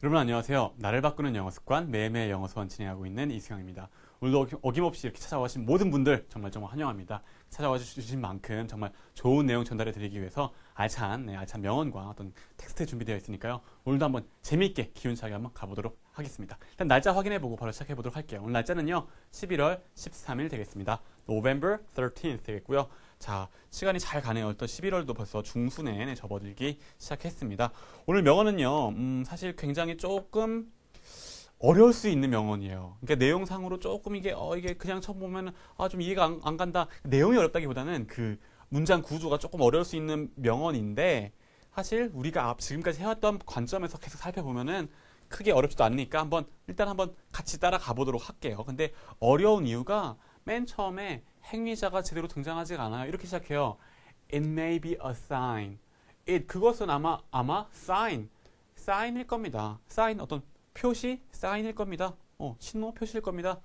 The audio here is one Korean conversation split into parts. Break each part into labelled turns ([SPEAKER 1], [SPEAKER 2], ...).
[SPEAKER 1] 여러분 안녕하세요. 나를 바꾸는 영어 습관 매일매일 영어 수업 진행하고 있는 이승영입니다. 오늘도 어김없이 이렇게 찾아와 주신 모든 분들 정말 환영합니다. 찾아와 주신 만큼 정말 좋은 내용 전달해 드리기 위해서 알찬 명언과 어떤 텍스트 준비되어 있으니까요. 오늘도 한번 재미있게 기운차게 한번 가보도록 하겠습니다. 일단 날짜 확인해보고 바로 시작해 보도록 할게요. 오늘 날짜는요 11월 13일 되겠습니다. November 13th 되겠고요. 자, 시간이 잘 가네요. 또 11월도 벌써 중순에 접어들기 시작했습니다. 오늘 명언은요, 사실 굉장히 조금 어려울 수 있는 명언이에요. 그러니까 내용상으로 조금 이게 그냥 처음 보면은, 좀 이해가 안 간다. 내용이 어렵다기보다는 그 문장 구조가 조금 어려울 수 있는 명언인데, 사실 우리가 지금까지 해왔던 관점에서 계속 살펴보면은 크게 어렵지도 않으니까 일단 한번 같이 따라가 보도록 할게요. 근데 어려운 이유가 맨 처음에 행위자가 제대로 등장하지가 않아요. 이렇게 시작해요. It may be a sign. 그것은 아마 sign일 겁니다. sign 어떤 표시, sign일 겁니다. 신호, 표시일 겁니다.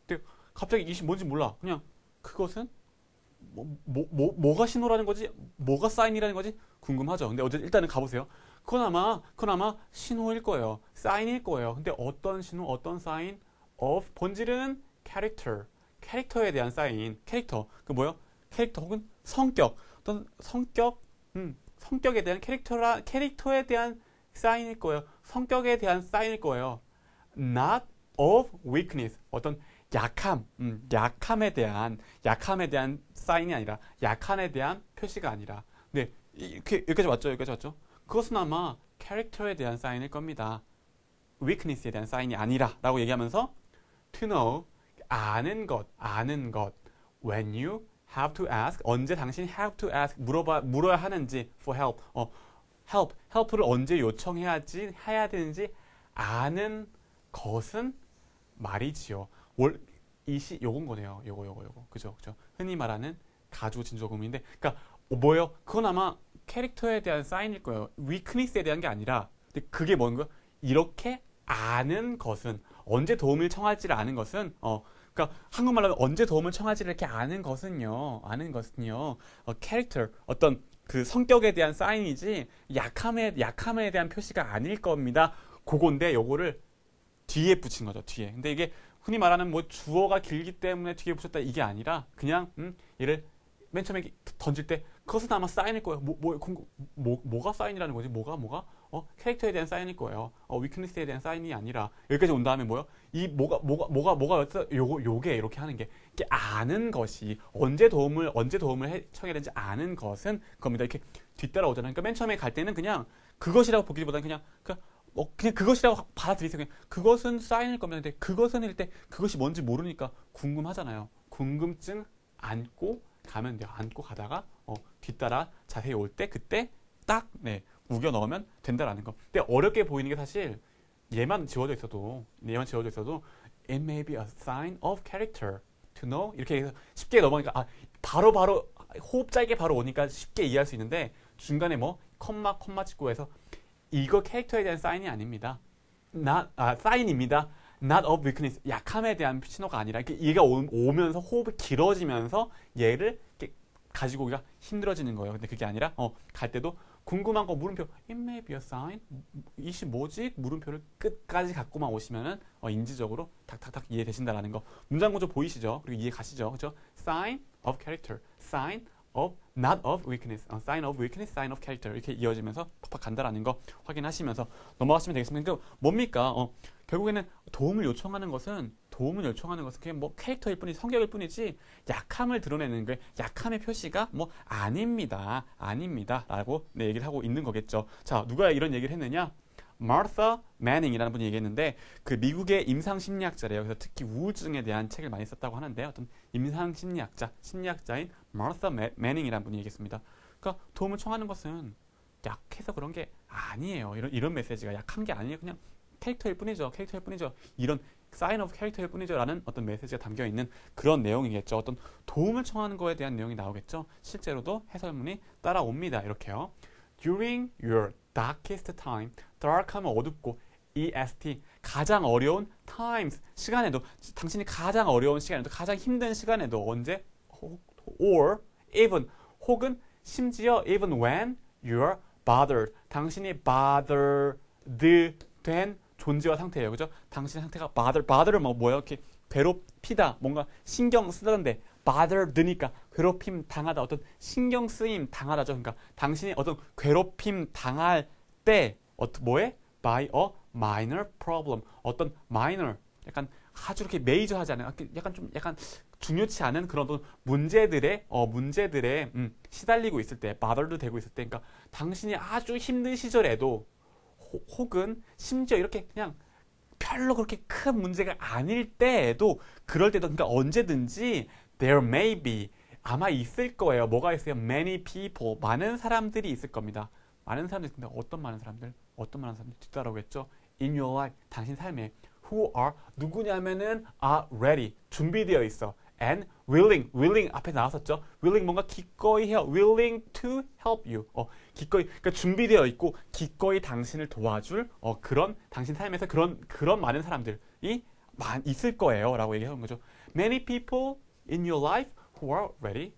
[SPEAKER 1] 근데 갑자기 이게 뭔지 몰라. 그냥 그것은 뭐가 신호라는 거지? 뭐가 sign이라는 거지? 궁금하죠. 근데 일단은 가보세요. 그건 아마 신호일 거예요. sign일 거예요. 근데 어떤 신호, 어떤 sign of 본질은 character. 캐릭터에 대한 사인, 캐릭터, 캐릭터 혹은 성격, 어떤 성격에 대한 캐릭터에 대한 사인일 거예요. 성격에 대한 사인일 거예요. Not of weakness, 어떤 약함에 대한 사인이 아니라, 약함에 대한 표시가 아니라, 네, 여기까지 왔죠? 그것은 아마 캐릭터에 대한 사인일 겁니다. weakness에 대한 사인이 아니라, 라고 얘기하면서, to know, 아는 것. When you have to ask, 언제 당신이 have to ask, 물어야 하는지, for help, help를 언제 요청해야 되는지 아는 것은 말이지요. 요건 거네요. 요거. 그죠. 흔히 말하는 가주진조금인데, 그러니까, 뭐예요? 그건 아마 캐릭터에 대한 사인일 거예요. weakness에 대한 게 아니라, 근데 그게 뭔가, 이렇게 아는 것은, 언제 도움을 청할지를 아는 것은, 그러니까 한국말로 하면 언제 도움을 청할지를 이렇게 아는 것은요, 캐릭터, 어떤 그 성격에 대한 사인이지, 약함에 대한 표시가 아닐 겁니다. 그건데, 요거를 뒤에 붙인 거죠, 뒤에. 근데 이게 흔히 말하는 주어가 길기 때문에 뒤에 붙였다 이게 아니라, 그냥, 얘를 맨 처음에 던질 때, 그것은 아마 사인일 거예요. 뭐가 사인이라는 거지? 뭐가? 캐릭터에 대한 사인일 거예요. 위크니스에 대한 사인이 아니라, 여기까지 온 다음에 뭐가였어? 요게 이렇게 하는 게, 이렇게 아는 것이, 언제 도움을 청해야 되는지 아는 것은 겁니다. 이렇게 뒤따라오잖아요. 그러니까 맨 처음에 갈 때는 그냥, 그것이라고 보기보다는 그냥 그것이라고 받아들이세요. 그냥, 그것은 사인일 겁니다. 근데 그것은 일 때, 그것이 뭔지 모르니까 궁금하잖아요. 궁금증 안고 가면 돼요. 안고 가다가, 뒤따라 자세히 올 때, 그때 딱, 우겨 넣으면 된다라는 거. 근데 어렵게 보이는 게 사실 얘만 지워져 있어도 it may be a sign of character to know 이렇게 해서 쉽게 넘어가니까 바로 호흡 짧게 바로 오니까 쉽게 이해할 수 있는데 중간에 컴마 찍고 해서 이거 캐릭터에 대한 사인이 아닙니다. 사인입니다. Not of weakness 약함에 대한 신호가 아니라 얘가 오면서 호흡이 길어지면서 얘를 이렇게 가지고 오기가 힘들어지는 거예요. 근데 그게 아니라 갈 때도 궁금한 거 물음표 it may be a sign 이시 뭐지? 물음표를 끝까지 갖고만 오시면은 인지적으로 탁탁탁 이해되신다라는 거. 문장 구조 보이시죠? 그리고 이해 가시죠? 그렇죠? Sign of character, sign of not of weakness, sign of weakness, sign of character 이렇게 이어지면서 팍팍 간다라는 거 확인하시면서 넘어가시면 되겠습니다. 그러니까 뭡니까? 결국에는 도움을 요청하는 것은 그냥 캐릭터일 뿐이지 성격일 뿐이지 약함을 드러내는 게 약함의 표시가 아닙니다라고 얘기를 하고 있는 거겠죠. 자, 누가 이런 얘기를 했느냐? 마르사 매닝이라는 분이 얘기했는데 그 미국의 임상심리학자래요. 그래서 특히 우울증에 대한 책을 많이 썼다고 하는데 어떤 심리학자인 마르사 매닝이라는 분이 얘기했습니다. 그러니까 도움을 청하는 것은 약해서 그런 게 아니에요. 이런 메시지가 약한 게 아니에요. 그냥 캐릭터일 뿐이죠. 이런 sign of 캐릭터일 뿐이죠. 라는 어떤 메시지가 담겨 있는 그런 내용이겠죠. 어떤 도움을 청하는 거에 대한 내용이 나오겠죠. 실제로도 해설문이 따라옵니다. 이렇게요. During your darkest time, dark 하면 어둡고 EST 가장 어려운 times 시간에도 당신이 가장 어려운 시간에도 가장 힘든 시간에도 언제 or even 혹은 심지어 even when you're bothered 당신이 bothered 된 존재와 상태예요. 그죠? 당신의 상태가 bothe를 뭐예요? 이렇게 괴롭히다, 뭔가 신경 쓰다는데 bothered니까 괴롭힘 당하다, 어떤 신경 쓰임 당하다죠. 그러니까 당신이 어떤 괴롭힘 당할 때 뭐에? by a minor problem, 어떤 minor, 약간 아주 이렇게 메이저하지 않은, 약간 중요치 않은 그런 어떤 문제들에 시달리고 있을 때, bothered 되고 있을 때, 그러니까 당신이 아주 힘든 시절에도 혹은 심지어 이렇게 그냥 별로 그렇게 큰 문제가 아닐 때에도, 그럴 때도, 그러니까 언제든지 there may be, 아마 있을 거예요. 뭐가 있어요? many people, 많은 사람들이 있을 겁니다. 많은 사람들이, 근데 어떤 많은 사람들 뒤따라오겠죠? in your life, 당신 삶에 who are, 누구냐면은 are ready, 준비되어 있어. and willing 앞에 나왔었죠. willing 뭔가 기꺼이 해요. willing to help you. 기꺼이, 그러니까 준비되어 있고 기꺼이 당신을 도와줄 그런 당신 삶에서 그런 많은 사람들이 있을 거예요라고 얘기하는 거죠. Many people in your life who are ready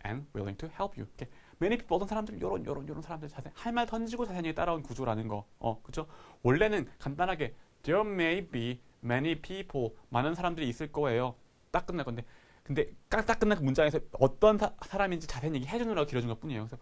[SPEAKER 1] and willing to help you. 이렇게 many people, 어떤 사람들, 요런 사람들, 할 말 던지고 자세히 따라온 구조라는 거. 그죠? 원래는 간단하게 there may be many people, 많은 사람들이 있을 거예요. 딱 끝날 건데, 근데 딱 끝난 그 문장에서 어떤 사람인지 자세히 얘기해 주느라고 길어진 것 뿐이에요. 그래서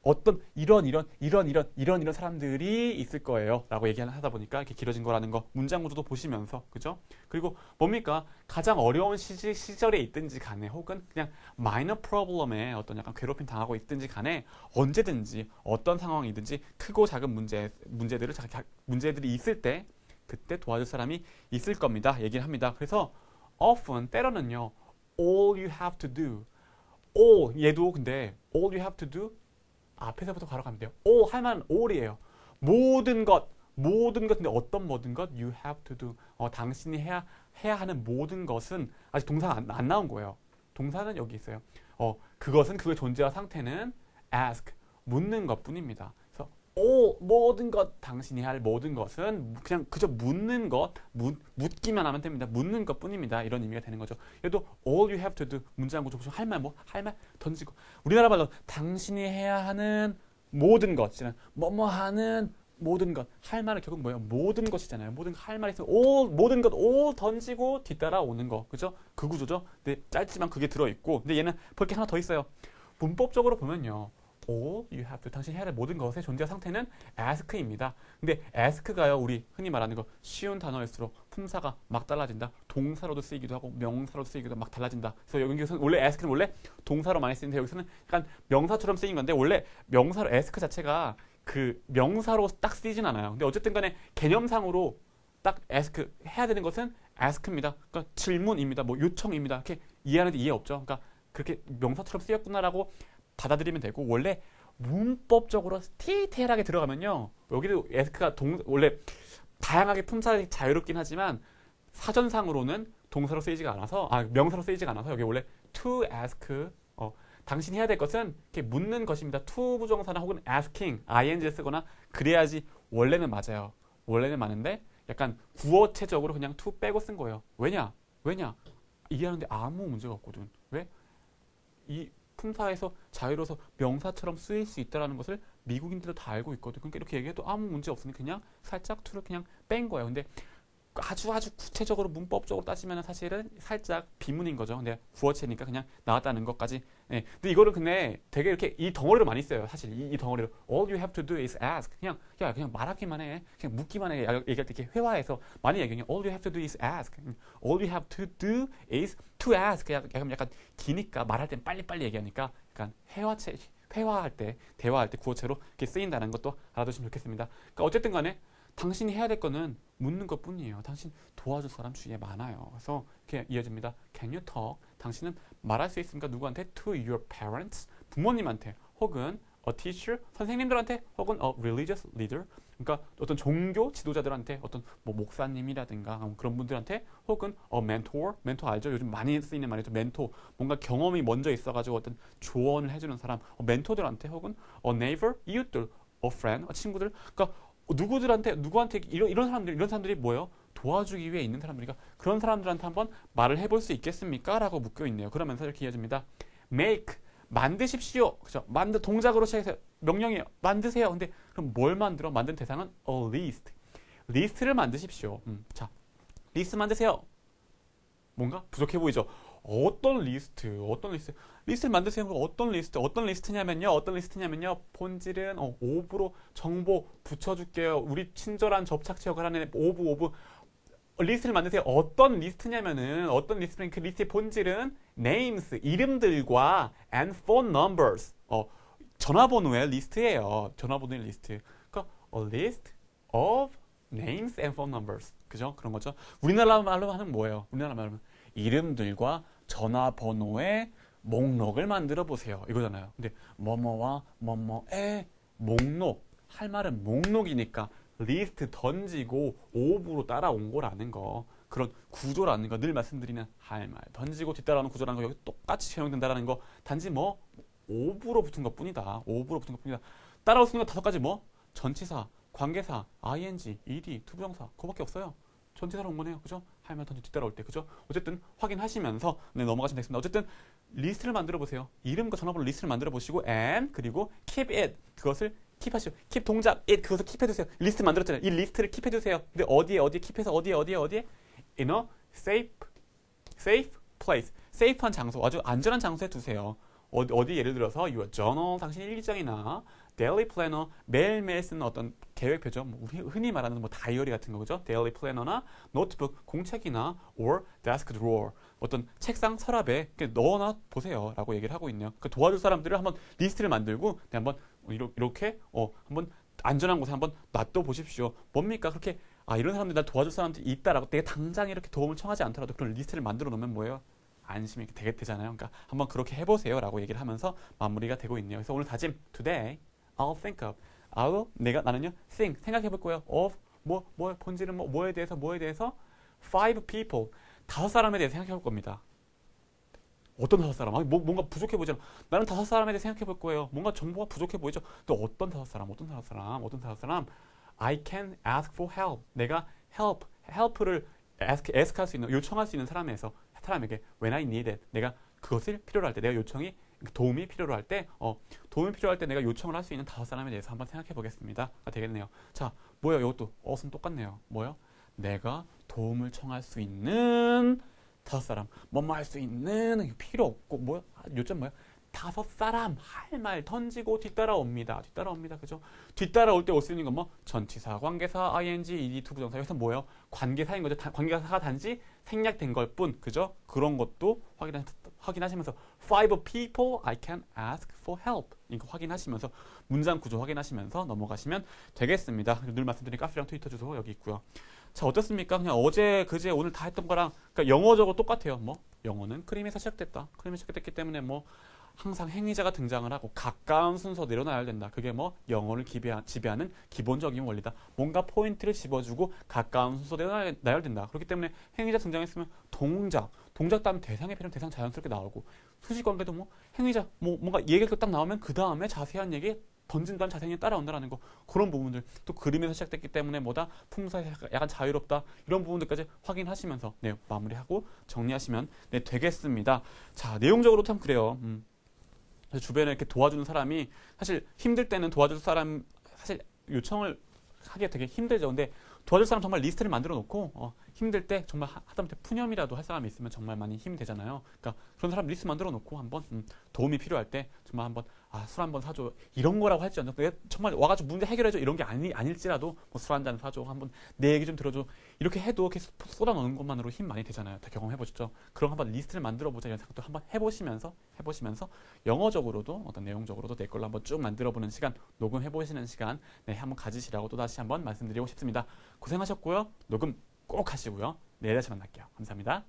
[SPEAKER 1] 어떤 이런 사람들이 있을 거예요 라고 얘기하다 보니까 이렇게 길어진 거라는 거, 문장 구조도 보시면서, 그죠? 그리고 뭡니까? 가장 어려운 시절에 있든지 간에, 혹은 그냥 minor problem에 어떤 약간 괴롭힘 당하고 있든지 간에, 언제든지 어떤 상황이든지 크고 작은 문제들이 있을 때, 그때 도와줄 사람이 있을 겁니다 얘기를 합니다. 그래서 often, 때로는요, all you have to do, all, 얘도 근데 all you have to do 앞에서부터 바로 가면 돼요. all 할 만한 all이에요. 모든 것, 근데 어떤 모든 것? you have to do, 당신이 해야 하는 모든 것은, 아직 동사가 안 나온 거예요. 동사는 여기 있어요. 그것은, 그의 존재와 상태는 ask, 묻는 것 뿐입니다. 그래서 all, 모든 것, 당신이 할 모든 것은 그냥 그저 묻는 것, 묻기만 하면 됩니다. 묻는 것 뿐입니다. 이런 의미가 되는 거죠. 얘도 all you have to do, 문장 구조 보시면 할 말 던지고, 우리나라 말로 당신이 해야 하는 모든 것, 뭐뭐 하는 모든 것, 할 말은 결국 뭐예요? 모든 것이잖아요. 모든 할 말이 있으면 all, 모든 것 all 던지고 뒤따라 오는 거, 그죠? 그 구조죠. 근데 짧지만 그게 들어있고, 근데 얘는 볼 게 하나 더 있어요. 문법적으로 보면요, all you have to, 당신이 해야 할 모든 것의 존재 상태는 ask입니다. 근데 ask가요, 우리 흔히 말하는 거 쉬운 단어일수록 품사가 막 달라진다. 동사로도 쓰이기도 하고 명사로도 쓰이기도 막 달라진다. 그래서 여기서는 원래 ask는 원래 동사로 많이 쓰이는데, 여기서는 약간 명사처럼 쓰인 건데, 원래 명사로 ask 자체가 그 명사로 딱 쓰이진 않아요. 근데 어쨌든 간에 개념상으로 딱 ask 해야 되는 것은 ask입니다. 그러니까 질문입니다. 뭐 요청입니다. 이렇게 이해하는데 이해 없죠. 그러니까 그렇게 명사처럼 쓰였구나라고 받아들이면 되고, 원래 문법적으로 디테일하게 들어가면요, 여기도 ask가 원래 다양하게 품사가 자유롭긴 하지만 사전상으로는 동사로 쓰이지가 않아서, 명사로 쓰이지가 않아서, 여기 원래 to ask, 당신이 해야 될 것은 이렇게 묻는 것입니다. to 부정사나 혹은 asking, ing 쓰거나 그래야지 원래는 맞아요. 원래는 맞는데 약간 구어체적으로 그냥 to 빼고 쓴 거예요. 왜냐? 이해하는데 아무 문제가 없거든. 왜? 이 품사에서 자유로워서 명사처럼 쓰일 수 있다는 것을 미국인들도 다 알고 있거든. 그러니까 이렇게 얘기해도 아무 문제 없으니 그냥 살짝 to를 그냥 뺀 거예요. 근데 아주 구체적으로 문법적으로 따지면 사실은 살짝 비문인 거죠. 근데 구어체니까 그냥 나왔다는 것까지. 네. 근데 이거를 근데 되게 이렇게 이 덩어리로 많이 써요. 사실 이 덩어리로 all you have to do is ask. 그냥 말하기만 해. 그냥 묻기만 해. 얘기할 때 이렇게 회화해서 많이 얘기해요. all you have to do is ask. all you have to do is to ask. 약간 기니까 말할 땐 빨리빨리 얘기하니까 약간 회화할 때, 대화할 때 구어체로 이렇게 쓰인다는 것도 알아두시면 좋겠습니다. 그러니까 어쨌든 간에 당신이 해야 될 거는 묻는 것 뿐이에요. 당신 도와줄 사람 주위에 많아요. 그래서 이렇게 이어집니다. Can you talk? 당신은 말할 수 있습니까? 누구한테? To your parents? 부모님한테, 혹은 a teacher? 선생님들한테, 혹은 a religious leader? 그러니까 어떤 종교 지도자들한테, 어떤 뭐 목사님이라든가 그런 분들한테, 혹은 a mentor? 멘토 알죠? 요즘 많이 쓰이는 말이죠. 멘토. 뭔가 경험이 먼저 있어가지고 어떤 조언을 해주는 사람, 멘토들한테, 혹은 a neighbor? 이웃들, a friend? 친구들? 그러니까 누구한테 이런 사람들이 뭐예요? 도와주기 위해 있는 사람들이니까 그런 사람들한테 한번 말을 해볼 수 있겠습니까? 라고 묶여 있네요. 그러면서 이렇게 이어집니다. make, 만드십시오. 그죠? 동작으로 시작해서 명령이에요. 만드세요. 근데 그럼 뭘 만들어? 만든 대상은 a list. 리스트를 만드십시오. 자, 리스트 만드세요. 뭔가 부족해 보이죠? 어떤 리스트? 리스트를 만드세요. 어떤 리스트냐면요. 본질은 오브로 정보 붙여줄게요. 우리 친절한 접착제어를 하는 오브. 리스트를 만드세요. 어떤 리스트냐면은, 그 리스트의 본질은 names, 이름들과 and phone numbers, 전화번호의 리스트예요. 전화번호의 리스트. 그러니까 a list of names and phone numbers. 그죠? 그런 거죠. 우리나라 말로 하는 뭐예요? 우리나라 말로 하면 이름들과 전화번호의 목록을 만들어 보세요. 이거잖아요. 근데 뭐뭐와 뭐뭐의 목록. 할 말은 목록이니까 리스트 던지고 오브로 따라온 거라는 거. 그런 구조라는 거. 늘 말씀드리는 할 말 던지고 뒤따라오는 구조라는 거 여기 똑같이 적용된다라는 거. 단지 뭐 오브로 붙은 것 뿐이다. 따라올 수 있는 거 5가지 뭐? 전치사, 관계사, ing, ed, 투부정사. 그거밖에 없어요. 전치사로 온 거네요. 그죠? 할 말 던지 뒤따라올 때. 그죠? 어쨌든 확인하시면서 넘어가시면 되겠습니다. 어쨌든 리스트를 만들어 보세요. 이름과 전화번호 리스트를 만들어 보시고 and 그리고 keep it. 그것을 킵하시오. 킵 동작 it. 그것을 킵해두세요. 리스트 만들었잖아요. 이 리스트를 킵해두세요. 근데 어디에 킵해서 어디에 in a safe place. safe한 장소, 아주 안전한 장소에 두세요. 어디 예를 들어서 your journal, 당신 일기장이나 daily planner, 매일매일 쓰는 어떤 계획표죠. 우리 흔히 말하는 다이어리 같은 거, 그죠? daily planner나 노트북, 공책이나 or desk drawer, 어떤 책상 서랍에 넣어놔 보세요. 라고 얘기를 하고 있네요. 그 도와줄 사람들을 한번 리스트를 만들고 한번 이렇게 한번 안전한 곳에 한번 놔둬 보십시오. 뭡니까? 그렇게 이런 사람들이 날 도와줄 사람들이 있다라고 내가 당장 이렇게 도움을 청하지 않더라도 그런 리스트를 만들어 놓으면 뭐예요? 안심이 되잖아요. 그러니까 한번 그렇게 해보세요 라고 얘기를 하면서 마무리가 되고 있네요. 그래서 오늘 다짐 Today I'll think of 나는요 think 생각해 볼 거예요. of 본질은 뭐에 대해서 5 people 5사람에 대해서 생각해 볼 겁니다. 어떤 5사람? 뭔가 부족해 보이잖아. 나는 5사람에 대해서 생각해 볼 거예요. 뭔가 정보가 부족해 보이죠. 또 어떤 5사람? I can ask for help. 내가 help를 ask 할 수 있는, 요청할 수 있는 사람에게 when I need it. 내가 그것을 필요로 할 때, 내가 도움이 필요로 할 때, 내가 요청을 할 수 있는 5사람에 대해서 한번 생각해 보겠습니다. 되겠네요. 자, 뭐예요? 이것도 어순 똑같네요. 뭐예요? 내가 도움을 청할 수 있는 5사람, 뭐뭐 할 수 있는 필요 없고 요점 뭐야? 5사람 할 말 던지고 뒤따라옵니다. 그죠? 뒤따라올 때 올 수 있는 건 전치사, 관계사, ing, ed, 투부정사. 여기서 뭐예요? 관계사인 거죠. 관계사가 단지 생략된 걸 뿐. 그죠? 그런 것도 확인하시면서 5 people I can ask for help. 이거 확인하시면서 문장 구조 확인하시면서 넘어가시면 되겠습니다. 늘 말씀드린 카페랑 트위터 주소 여기 있고요. 자, 어떻습니까? 그냥 어제, 그제, 오늘 다 했던 거랑 그러니까 영어적으로 똑같아요. 영어는 크림에서 시작됐다. 크림에서 시작됐기 때문에 항상 행위자가 등장을 하고 가까운 순서 내려놔야 된다. 그게 영어를 지배하는 기본적인 원리다. 뭔가 포인트를 집어주고 가까운 순서 내려놔야 된다. 그렇기 때문에 행위자 등장했으면 동작 다음 대상의 필요는 대상 자연스럽게 나오고 수식관계도 행위자 뭔가 얘기가 딱 나오면 그 다음에 자세한 얘기 던진 다음 자세히 따라온다라는 거. 그런 부분들 또 그림에서 시작됐기 때문에 품사에서 약간 자유롭다. 이런 부분들까지 확인하시면서 마무리하고 정리하시면 되겠습니다. 자, 내용적으로 참 그래요. 주변에 이렇게 도와주는 사람이 사실 힘들 때는 도와줄 사람 사실 요청을 하기가 되게 힘들죠. 근데 도와줄 사람 정말 리스트를 만들어 놓고 힘들 때 정말 하다못해 푸념이라도 할 사람이 있으면 정말 많이 힘이 되잖아요. 그러니까 그런 사람 리스트 만들어 놓고 한번 도움이 필요할 때 정말 한번 술 한번 사줘 이런 거라고 할지 않죠. 내가 정말 와가지고 문제 해결해줘 이런 게 아닐지라도 술 한 잔 사줘 한번 내 얘기 좀 들어줘 이렇게 해도 계속 쏟아넣는 것만으로 힘 많이 되잖아요. 다 경험해보셨죠? 그럼 한번 리스트를 만들어보자 이런 생각도 한번 해보시면서 영어적으로도 어떤 내용적으로도 내 걸로 한번 쭉 만들어보는 시간 녹음해보시는 시간 한번 가지시라고 또다시 한번 말씀드리고 싶습니다. 고생하셨고요. 녹음 꼭 하시고요. 내일 다시 만날게요. 감사합니다.